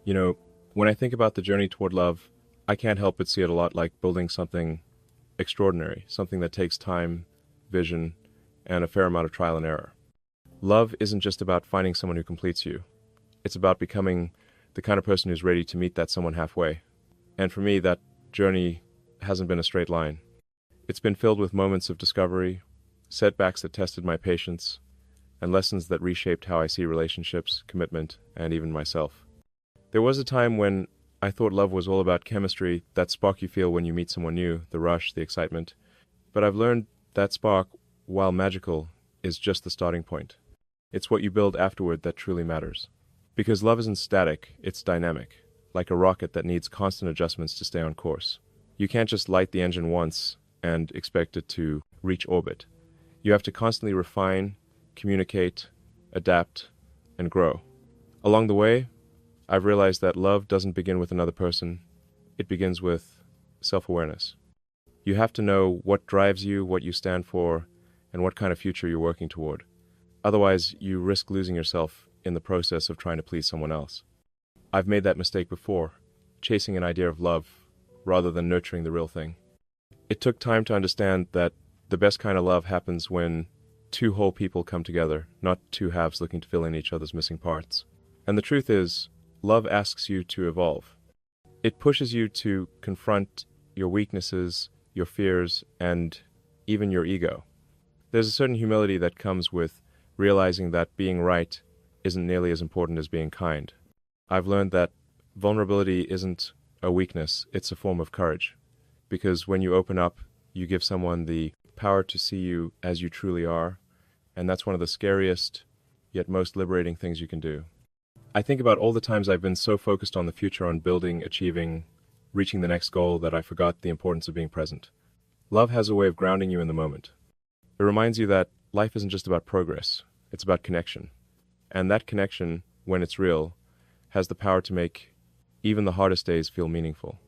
You know, when I think about the journey toward love, I can't help but see it a lot like building something extraordinary, something that takes time, vision, and a fair amount of trial and error. Love isn't just about finding someone who completes you. It's about becoming the kind of person who's ready to meet that someone halfway. And for me, that journey hasn't been a straight line. It's been filled with moments of discovery, setbacks that tested my patience, and lessons that reshaped how I see relationships, commitment, and even myself. There was a time when I thought love was all about chemistry, that spark you feel when you meet someone new, the rush, the excitement. But I've learned that spark, while magical, is just the starting point. It's what you build afterward that truly matters. Because love isn't static, it's dynamic, like a rocket that needs constant adjustments to stay on course. You can't just light the engine once and expect it to reach orbit. You have to constantly refine, communicate, adapt, and grow. Along the way, I've realized that love doesn't begin with another person. It begins with self-awareness. You have to know what drives you, what you stand for, and what kind of future you're working toward. Otherwise, you risk losing yourself in the process of trying to please someone else. I've made that mistake before, chasing an idea of love rather than nurturing the real thing. It took time to understand that the best kind of love happens when two whole people come together, not two halves looking to fill in each other's missing parts. And the truth is, love asks you to evolve. It pushes you to confront your weaknesses, your fears, and even your ego. There's a certain humility that comes with realizing that being right isn't nearly as important as being kind. I've learned that vulnerability isn't a weakness, it's a form of courage. Because when you open up, you give someone the power to see you as you truly are, and that's one of the scariest, yet most liberating things you can do. I think about all the times I've been so focused on the future, on building, achieving, reaching the next goal, that I forgot the importance of being present. Love has a way of grounding you in the moment. It reminds you that life isn't just about progress, it's about connection. And that connection, when it's real, has the power to make even the hardest days feel meaningful.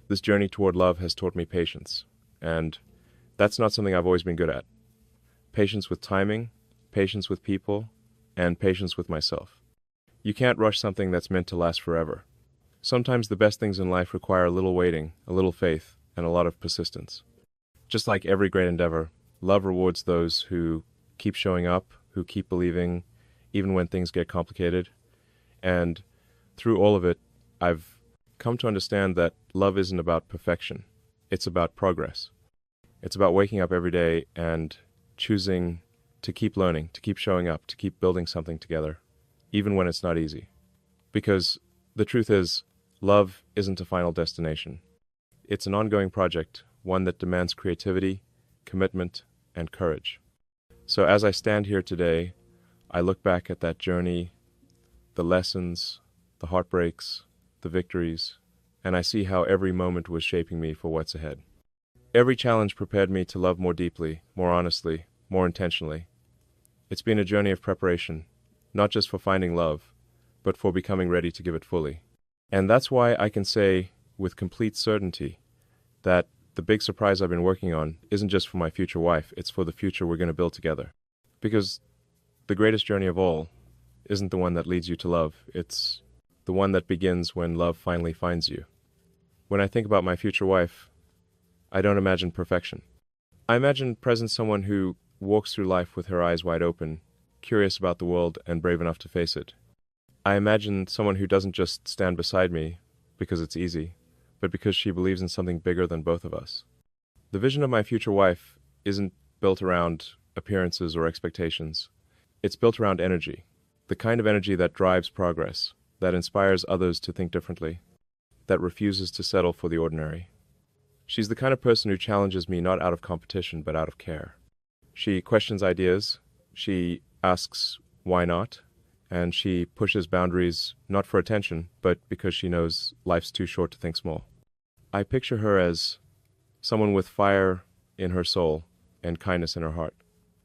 This journey toward love has taught me patience, and that's not something I've always been good at. Patience with timing, patience with people, and patience with myself. You can't rush something that's meant to last forever. Sometimes the best things in life require a little waiting, a little faith, and a lot of persistence. Just like every great endeavor, love rewards those who keep showing up, who keep believing, even when things get complicated. And through all of it, I've come to understand that love isn't about perfection. It's about progress. It's about waking up every day and choosing to keep learning, to keep showing up, to keep building something together, even when it's not easy. Because the truth is, love isn't a final destination. It's an ongoing project, one that demands creativity, commitment, and courage. So as I stand here today, I look back at that journey, the lessons, the heartbreaks, the victories, and I see how every moment was shaping me for what's ahead. Every challenge prepared me to love more deeply, more honestly, more intentionally. It's been a journey of preparation, not just for finding love, but for becoming ready to give it fully. And that's why I can say with complete certainty that the big surprise I've been working on isn't just for my future wife, it's for the future we're going to build together. Because the greatest journey of all isn't the one that leads you to love, it's the one that begins when love finally finds you. When I think about my future wife, I don't imagine perfection. I imagine present someone who walks through life with her eyes wide open, curious about the world and brave enough to face it. I imagine someone who doesn't just stand beside me because it's easy, but because she believes in something bigger than both of us. The vision of my future wife isn't built around appearances or expectations. It's built around energy, the kind of energy that drives progress, that inspires others to think differently, that refuses to settle for the ordinary. She's the kind of person who challenges me not out of competition, but out of care. She questions ideas, she asks why not, and she pushes boundaries not for attention, but because she knows life's too short to think small. I picture her as someone with fire in her soul and kindness in her heart.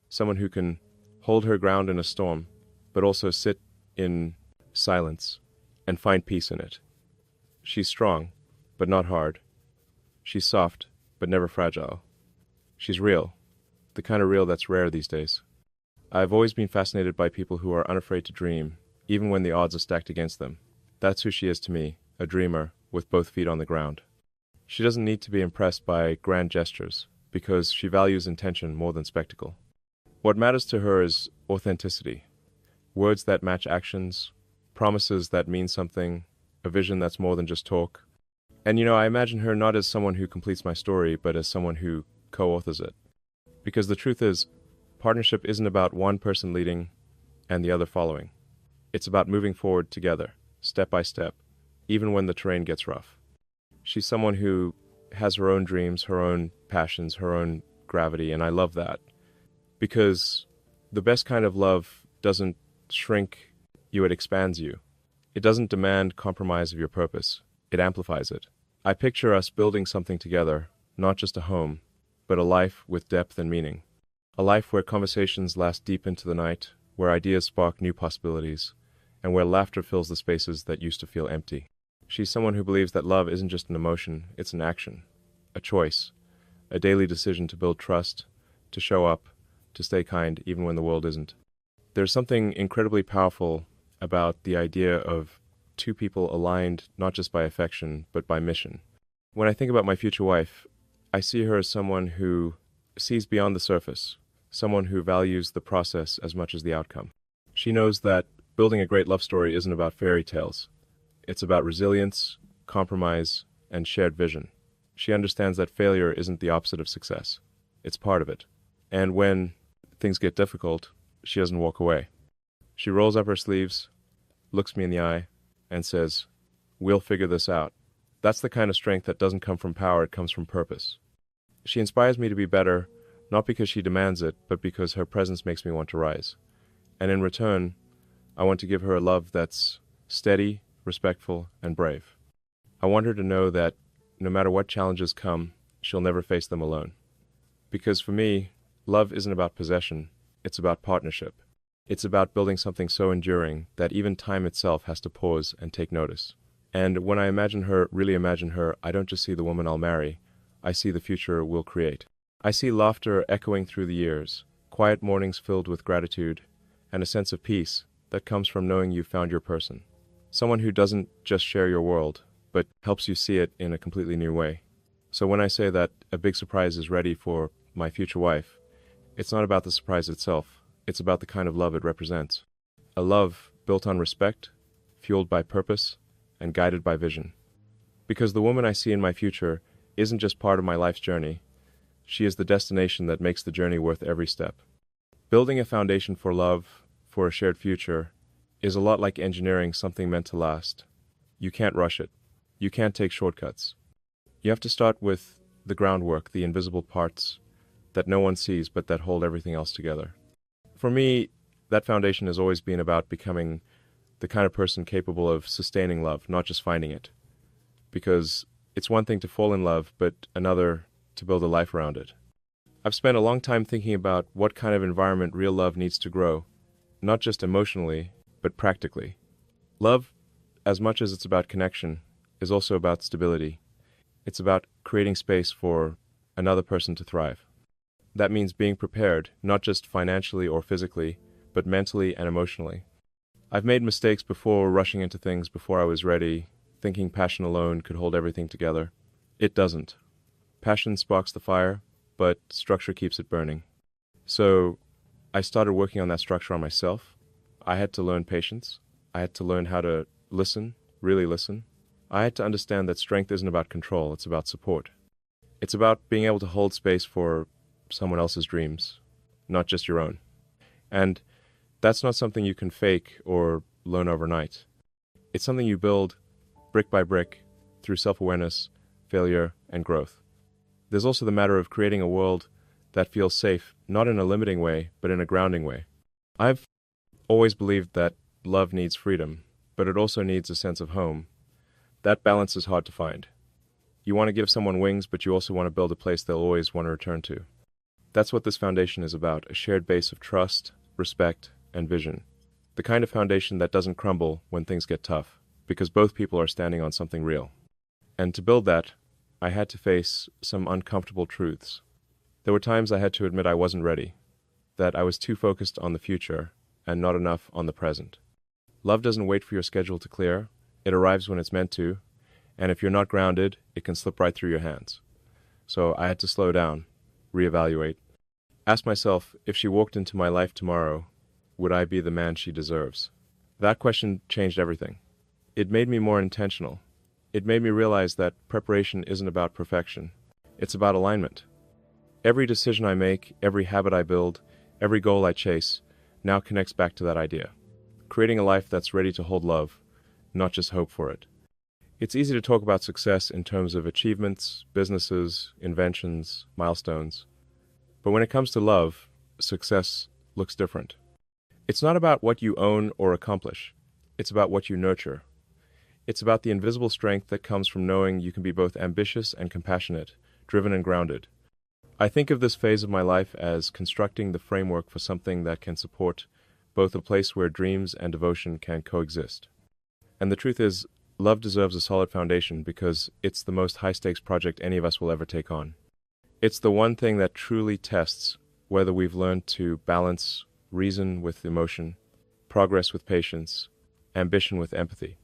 Someone who can hold her ground in a storm, but also sit in silence and find peace in it. She's strong, but not hard. She's soft, but never fragile. She's real, the kind of real that's rare these days. I've always been fascinated by people who are unafraid to dream, even when the odds are stacked against them. That's who she is to me, a dreamer with both feet on the ground. She doesn't need to be impressed by grand gestures, because she values intention more than spectacle. What matters to her is authenticity, words that match actions, promises that mean something, a vision that's more than just talk. And I imagine her not as someone who completes my story, but as someone who co-authors it. Because the truth is, partnership isn't about one person leading and the other following. It's about moving forward together, step by step, even when the terrain gets rough. She's someone who has her own dreams, her own passions, her own gravity, and I love that. Because the best kind of love doesn't shrink you, it expands you. It doesn't demand compromise of your purpose, it amplifies it. I picture us building something together, not just a home, but a life with depth and meaning. A life where conversations last deep into the night, where ideas spark new possibilities, and where laughter fills the spaces that used to feel empty. She's someone who believes that love isn't just an emotion, it's an action, a choice, a daily decision to build trust, to show up, to stay kind even when the world isn't. There's something incredibly powerful about the idea of two people aligned not just by affection, but by mission. When I think about my future wife, I see her as someone who sees beyond the surface, someone who values the process as much as the outcome. She knows that building a great love story isn't about fairy tales. It's about resilience, compromise, and shared vision. She understands that failure isn't the opposite of success. It's part of it. And when things get difficult, she doesn't walk away. She rolls up her sleeves, looks me in the eye, and says, "We'll figure this out." That's the kind of strength that doesn't come from power, it comes from purpose. She inspires me to be better, not because she demands it, but because her presence makes me want to rise. And in return, I want to give her a love that's steady, respectful, and brave. I want her to know that no matter what challenges come, she'll never face them alone. Because for me, love isn't about possession, it's about partnership. It's about building something so enduring that even time itself has to pause and take notice. And when I really imagine her, I don't just see the woman I'll marry, I see the future we'll create. I see laughter echoing through the years, quiet mornings filled with gratitude, and a sense of peace that comes from knowing you've found your person. Someone who doesn't just share your world, but helps you see it in a completely new way. So when I say that a big surprise is ready for my future wife, it's not about the surprise itself, it's about the kind of love it represents. A love built on respect, fueled by purpose, and guided by vision. Because the woman I see in my future isn't just part of my life's journey, she is the destination that makes the journey worth every step. Building a foundation for love, for a shared future, is a lot like engineering something meant to last. You can't rush it. You can't take shortcuts. You have to start with the groundwork, the invisible parts that no one sees but that hold everything else together. For me, that foundation has always been about becoming the kind of person capable of sustaining love, not just finding it. Because it's one thing to fall in love, but another to build a life around it. I've spent a long time thinking about what kind of environment real love needs to grow, not just emotionally, but practically. Love, as much as it's about connection, is also about stability. It's about creating space for another person to thrive. That means being prepared, not just financially or physically, but mentally and emotionally. I've made mistakes before, rushing into things before I was ready, thinking passion alone could hold everything together. It doesn't. Passion sparks the fire, but structure keeps it burning. So I started working on that structure on myself. I had to learn patience. I had to learn how to listen, really listen. I had to understand that strength isn't about control, it's about support. It's about being able to hold space for someone else's dreams, not just your own. And that's not something you can fake or learn overnight. It's something you build brick by brick through self-awareness, failure, and growth. There's also the matter of creating a world that feels safe, not in a limiting way, but in a grounding way. I've always believed that love needs freedom, but it also needs a sense of home. That balance is hard to find. You want to give someone wings, but you also want to build a place they'll always want to return to. That's what this foundation is about, a shared base of trust, respect, and vision. The kind of foundation that doesn't crumble when things get tough, because both people are standing on something real. And to build that, I had to face some uncomfortable truths. There were times I had to admit I wasn't ready, that I was too focused on the future and not enough on the present. Love doesn't wait for your schedule to clear, It arrives when it's meant to, and if you're not grounded, it can slip right through your hands. So I had to slow down, reevaluate, ask myself, if she walked into my life tomorrow, would I be the man she deserves? That question changed everything. It made me more intentional. It made me realize that preparation isn't about perfection. It's about alignment. Every decision I make, every habit I build, every goal I chase, now connects back to that idea. Creating a life that's ready to hold love, not just hope for it. It's easy to talk about success in terms of achievements, businesses, inventions, milestones. But when it comes to love, success looks different. It's not about what you own or accomplish. It's about what you nurture. It's about the invisible strength that comes from knowing you can be both ambitious and compassionate, driven and grounded. I think of this phase of my life as constructing the framework for something that can support both a place where dreams and devotion can coexist. And the truth is, love deserves a solid foundation because it's the most high-stakes project any of us will ever take on. It's the one thing that truly tests whether we've learned to balance reason with emotion, progress with patience, ambition with empathy.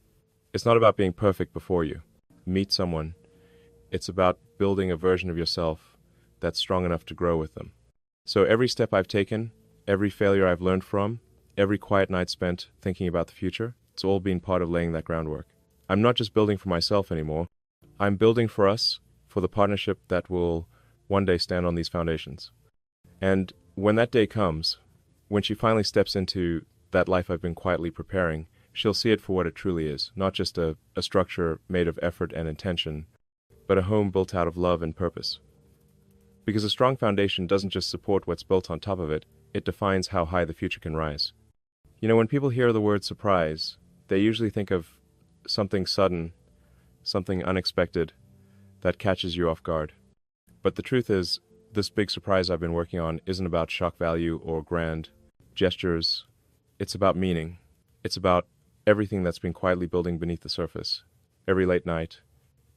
It's not about being perfect before you meet someone. It's about building a version of yourself that's strong enough to grow with them. So every step I've taken, every failure I've learned from, every quiet night spent thinking about the future, it's all been part of laying that groundwork. I'm not just building for myself anymore. I'm building for us, for the partnership that will one day stand on these foundations. And when that day comes, when she finally steps into that life I've been quietly preparing, she'll see it for what it truly is, not just a structure made of effort and intention, but a home built out of love and purpose. Because a strong foundation doesn't just support what's built on top of it, it defines how high the future can rise. You know, when people hear the word surprise, they usually think of something sudden, something unexpected, that catches you off guard. But the truth is, this big surprise I've been working on isn't about shock value or grand gestures. It's about meaning. It's about everything that's been quietly building beneath the surface. Every late night,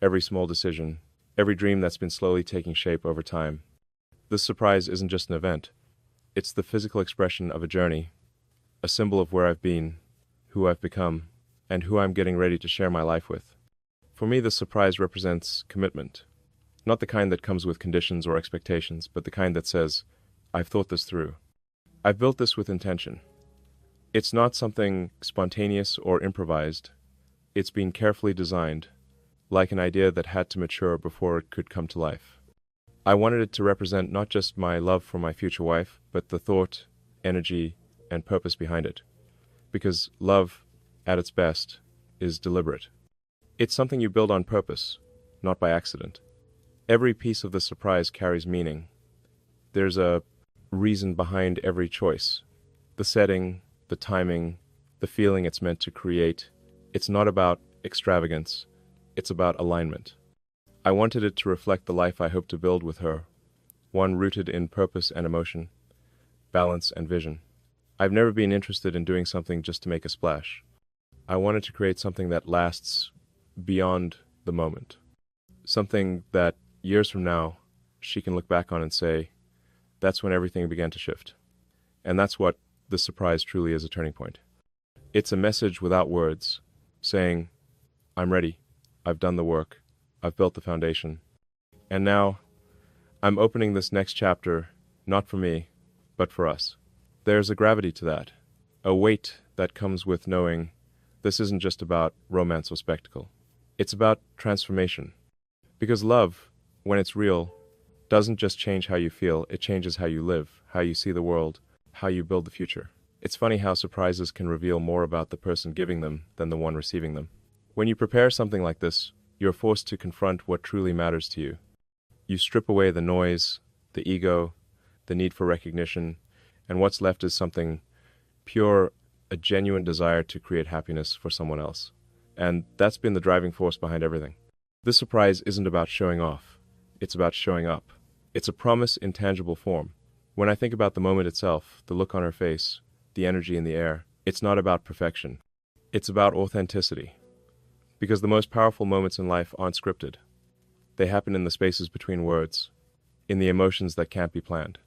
every small decision, every dream that's been slowly taking shape over time. This surprise isn't just an event. It's the physical expression of a journey, a symbol of where I've been, who I've become, and who I'm getting ready to share my life with. For me, this surprise represents commitment. Not the kind that comes with conditions or expectations, but the kind that says, I've thought this through. I've built this with intention. It's not something spontaneous or improvised. It's been carefully designed, like an idea that had to mature before it could come to life. I wanted it to represent not just my love for my future wife, but the thought, energy, and purpose behind it. Because love, at its best, is deliberate. It's something you build on purpose, not by accident. Every piece of the surprise carries meaning. There's a reason behind every choice. The setting, the timing, the feeling it's meant to create. It's not about extravagance. It's about alignment. I wanted it to reflect the life I hope to build with her, one rooted in purpose and emotion, balance and vision. I've never been interested in doing something just to make a splash. I wanted to create something that lasts beyond the moment. Something that years from now, she can look back on and say, that's when everything began to shift. And that's what this surprise truly is, a turning point. It's a message without words, saying, I'm ready, I've done the work, I've built the foundation. And now, I'm opening this next chapter, not for me, but for us. There's a gravity to that, a weight that comes with knowing this isn't just about romance or spectacle. It's about transformation. Because love, when it's real, doesn't just change how you feel, it changes how you live, how you see the world, how you build the future. It's funny how surprises can reveal more about the person giving them than the one receiving them. When you prepare something like this, you're forced to confront what truly matters to you. You strip away the noise, the ego, the need for recognition, and what's left is something pure, a genuine desire to create happiness for someone else. And that's been the driving force behind everything. This surprise isn't about showing off. It's about showing up. It's a promise in tangible form. When I think about the moment itself, the look on her face, the energy in the air, it's not about perfection. It's about authenticity. Because the most powerful moments in life aren't scripted. They happen in the spaces between words, in the emotions that can't be planned.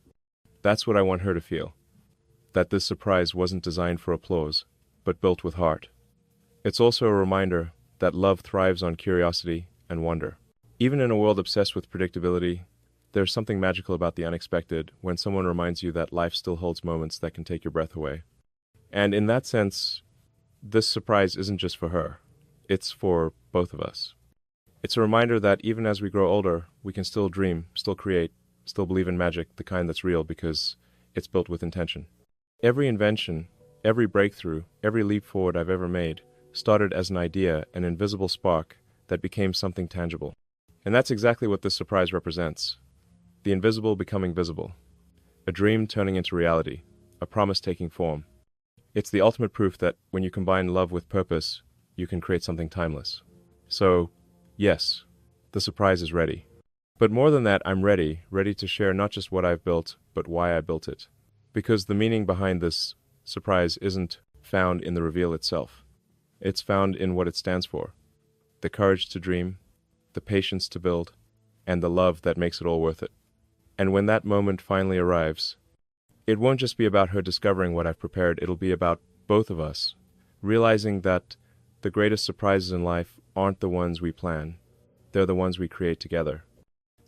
That's what I want her to feel. That this surprise wasn't designed for applause, but built with heart. It's also a reminder that love thrives on curiosity and wonder. Even in a world obsessed with predictability, there's something magical about the unexpected when someone reminds you that life still holds moments that can take your breath away. And in that sense, this surprise isn't just for her. It's for both of us. It's a reminder that even as we grow older, we can still dream, still create, still believe in magic, the kind that's real because it's built with intention. Every invention, every breakthrough, every leap forward I've ever made started as an idea, an invisible spark that became something tangible. And that's exactly what this surprise represents. The invisible becoming visible. A dream turning into reality. A promise taking form. It's the ultimate proof that when you combine love with purpose, you can create something timeless. So, yes, the surprise is ready. But more than that, I'm ready to share not just what I've built, but why I built it. Because the meaning behind this surprise isn't found in the reveal itself. It's found in what it stands for. The courage to dream, the patience to build, and the love that makes it all worth it. And when that moment finally arrives, it won't just be about her discovering what I've prepared, it'll be about both of us, realizing that the greatest surprises in life aren't the ones we plan, they're the ones we create together.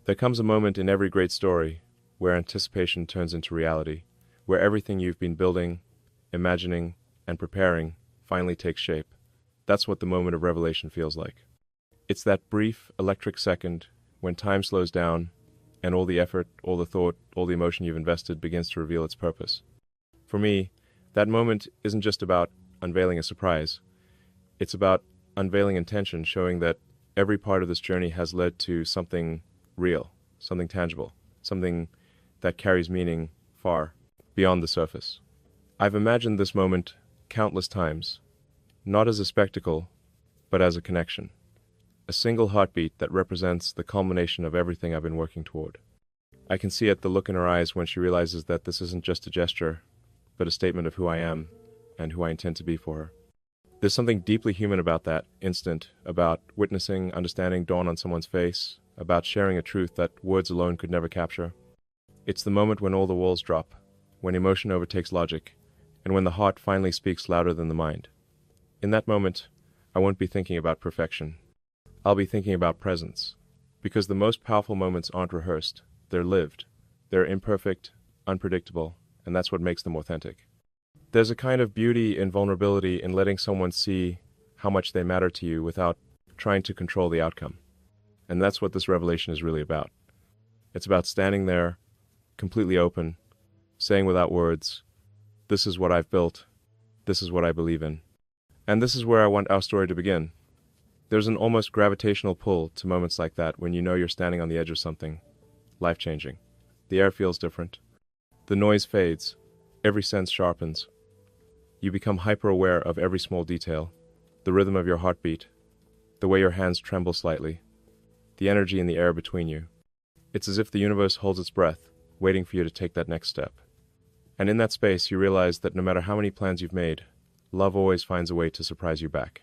There comes a moment in every great story where anticipation turns into reality, where everything you've been building, imagining, and preparing finally takes shape. That's what the moment of revelation feels like. It's that brief, electric second when time slows down and all the effort, all the thought, all the emotion you've invested begins to reveal its purpose. For me, that moment isn't just about unveiling a surprise. It's about unveiling intention, showing that every part of this journey has led to something real, something tangible, something that carries meaning far beyond the surface. I've imagined this moment countless times, not as a spectacle, but as a connection. A single heartbeat that represents the culmination of everything I've been working toward. I can see it, the look in her eyes when she realizes that this isn't just a gesture, but a statement of who I am and who I intend to be for her. There's something deeply human about that instant, about witnessing, understanding dawn on someone's face, about sharing a truth that words alone could never capture. It's the moment when all the walls drop, when emotion overtakes logic, and when the heart finally speaks louder than the mind. In that moment, I won't be thinking about perfection. I'll be thinking about presence, because the most powerful moments aren't rehearsed, they're lived. They're imperfect, unpredictable, and that's what makes them authentic. There's a kind of beauty and vulnerability in letting someone see how much they matter to you without trying to control the outcome. And that's what this revelation is really about. It's about standing there, completely open, saying without words, this is what I've built, this is what I believe in. And this is where I want our story to begin. There's an almost gravitational pull to moments like that when you know you're standing on the edge of something life-changing. The air feels different. The noise fades. Every sense sharpens. You become hyper-aware of every small detail, the rhythm of your heartbeat, the way your hands tremble slightly, the energy in the air between you. It's as if the universe holds its breath, waiting for you to take that next step. And in that space, you realize that no matter how many plans you've made, love always finds a way to surprise you back.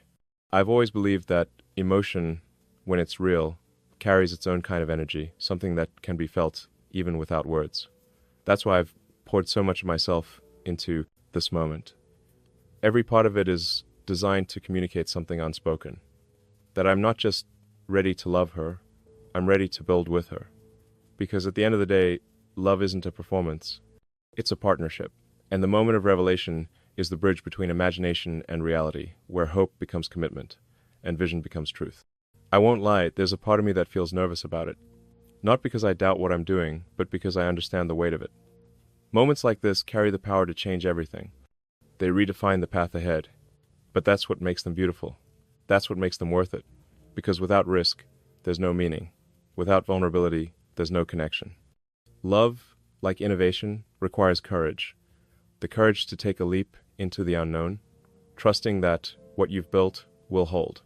I've always believed that emotion, when it's real, carries its own kind of energy, something that can be felt even without words. That's why I've poured so much of myself into this moment. Every part of it is designed to communicate something unspoken. That I'm not just ready to love her, I'm ready to build with her. Because at the end of the day, love isn't a performance, it's a partnership. And the moment of revelation is the bridge between imagination and reality, where hope becomes commitment and vision becomes truth. I won't lie, there's a part of me that feels nervous about it. Not because I doubt what I'm doing, but because I understand the weight of it. Moments like this carry the power to change everything. They redefine the path ahead. But that's what makes them beautiful. That's what makes them worth it. Because without risk, there's no meaning. Without vulnerability, there's no connection. Love, like innovation, requires courage. The courage to take a leap into the unknown, trusting that what you've built will hold.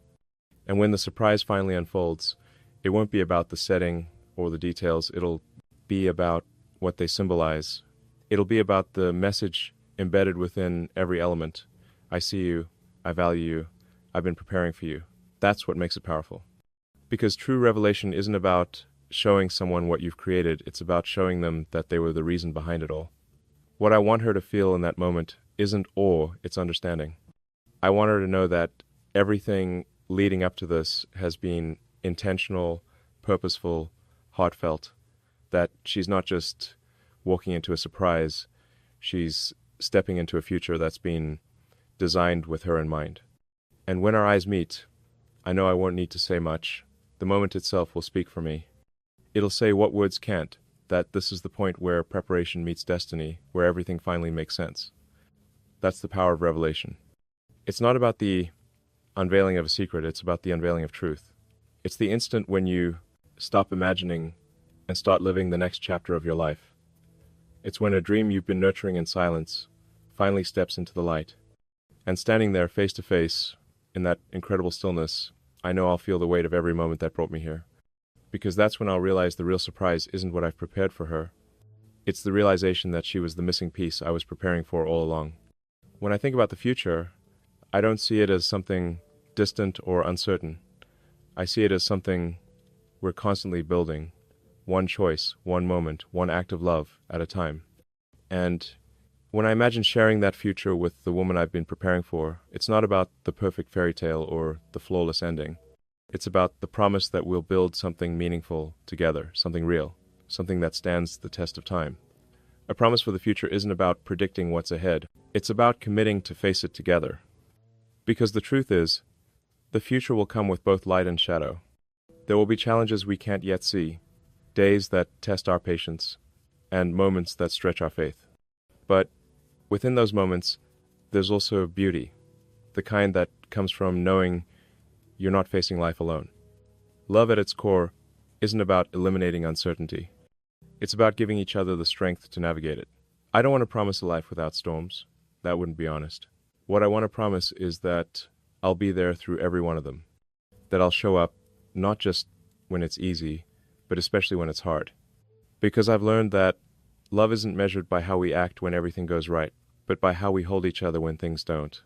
And when the surprise finally unfolds, it won't be about the setting or the details, it'll be about what they symbolize. It'll be about the message embedded within every element. I see you, I value you, I've been preparing for you. That's what makes it powerful. Because true revelation isn't about showing someone what you've created, it's about showing them that they were the reason behind it all. What I want her to feel in that moment isn't awe, it's understanding. I want her to know that everything leading up to this has been intentional, purposeful, heartfelt, that she's not just walking into a surprise, she's stepping into a future that's been designed with her in mind. And when our eyes meet, I know I won't need to say much. The moment itself will speak for me. It'll say what words can't, that this is the point where preparation meets destiny, where everything finally makes sense. That's the power of revelation. It's not about the unveiling of a secret, it's about the unveiling of truth. It's the instant when you stop imagining and start living the next chapter of your life. It's when a dream you've been nurturing in silence finally steps into the light. And standing there face to face in that incredible stillness, I know I'll feel the weight of every moment that brought me here. Because that's when I'll realize the real surprise isn't what I've prepared for her. It's the realization that she was the missing piece I was preparing for all along. When I think about the future, I don't see it as something distant or uncertain. I see it as something we're constantly building, one choice, one moment, one act of love at a time. And when I imagine sharing that future with the woman I've been preparing for, it's not about the perfect fairy tale or the flawless ending. It's about the promise that we'll build something meaningful together, something real, something that stands the test of time. A promise for the future isn't about predicting what's ahead. It's about committing to face it together. Because the truth is, the future will come with both light and shadow. There will be challenges we can't yet see, days that test our patience, and moments that stretch our faith. But within those moments, there's also beauty, the kind that comes from knowing you're not facing life alone. Love at its core isn't about eliminating uncertainty. It's about giving each other the strength to navigate it. I don't want to promise a life without storms. That wouldn't be honest. What I want to promise is that I'll be there through every one of them. That I'll show up not just when it's easy, but especially when it's hard. Because I've learned that love isn't measured by how we act when everything goes right, but by how we hold each other when things don't.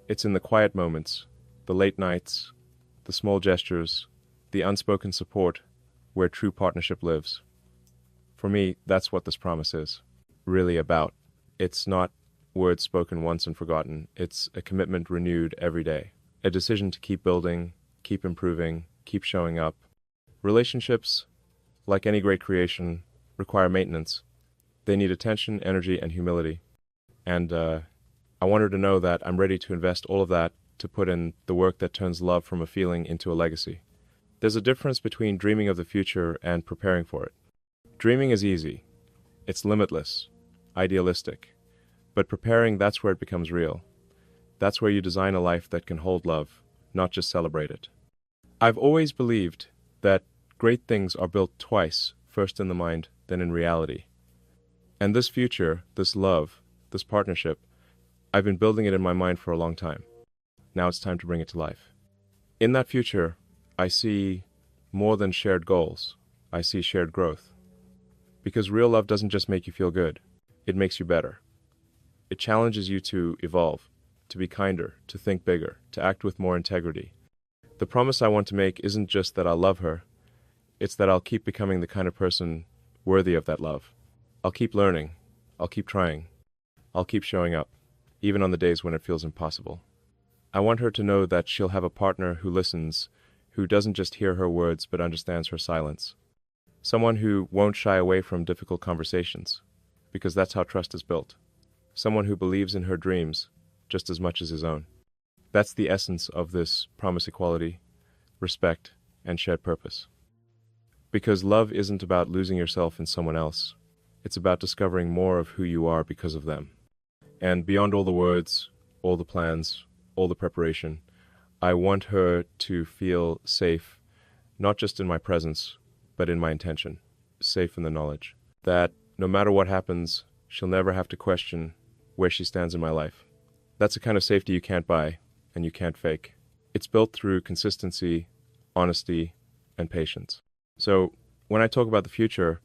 It's in the quiet moments, the late nights, the small gestures, the unspoken support, where true partnership lives. For me, that's what this promise is really about. It's not words spoken once and forgotten. It's a commitment renewed every day. A decision to keep building, keep improving, keep showing up. Relationships, like any great creation, require maintenance. They need attention, energy, and humility. And I want her to know that I'm ready to invest all of that to put in the work that turns love from a feeling into a legacy. There's a difference between dreaming of the future and preparing for it. Dreaming is easy. It's limitless, idealistic. But preparing, that's where it becomes real. That's where you design a life that can hold love, not just celebrate it. I've always believed that great things are built twice, first in the mind, then in reality. And this future, this love, this partnership, I've been building it in my mind for a long time. Now it's time to bring it to life. In that future, I see more than shared goals. I see shared growth. Because real love doesn't just make you feel good. It makes you better. It challenges you to evolve, to be kinder, to think bigger, to act with more integrity. The promise I want to make isn't just that I'll love her. It's that I'll keep becoming the kind of person worthy of that love. I'll keep learning. I'll keep trying. I'll keep showing up, even on the days when it feels impossible. I want her to know that she'll have a partner who listens, who doesn't just hear her words but understands her silence. Someone who won't shy away from difficult conversations, because that's how trust is built. Someone who believes in her dreams just as much as his own. That's the essence of this promise: equality, respect, and shared purpose. Because love isn't about losing yourself in someone else. It's about discovering more of who you are because of them. And beyond all the words, all the plans, all the preparation, I want her to feel safe, not just in my presence, but in my intention. Safe in the knowledge that no matter what happens, she'll never have to question where she stands in my life. That's a kind of safety you can't buy and you can't fake. It's built through consistency, honesty, and patience. So when I talk about the future,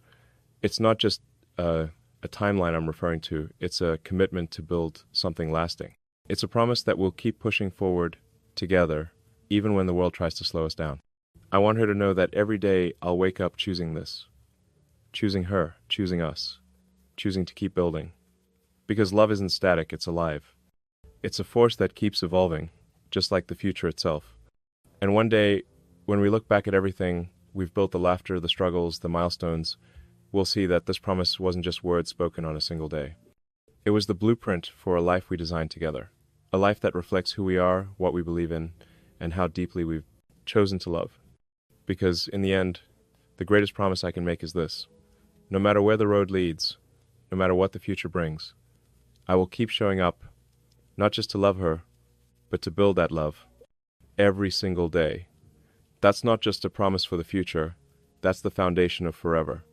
it's not just a timeline I'm referring to. It's a commitment to build something lasting. It's a promise that we'll keep pushing forward together, even when the world tries to slow us down. I want her to know that every day I'll wake up choosing this. Choosing her, choosing us, choosing to keep building. Because love isn't static, it's alive. It's a force that keeps evolving, just like the future itself. And one day, when we look back at everything we've built, the laughter, the struggles, the milestones, we'll see that this promise wasn't just words spoken on a single day. It was the blueprint for a life we designed together. A life that reflects who we are, what we believe in, and how deeply we've chosen to love. Because in the end, the greatest promise I can make is this: no matter where the road leads, no matter what the future brings, I will keep showing up, not just to love her, but to build that love every single day. That's not just a promise for the future, that's the foundation of forever.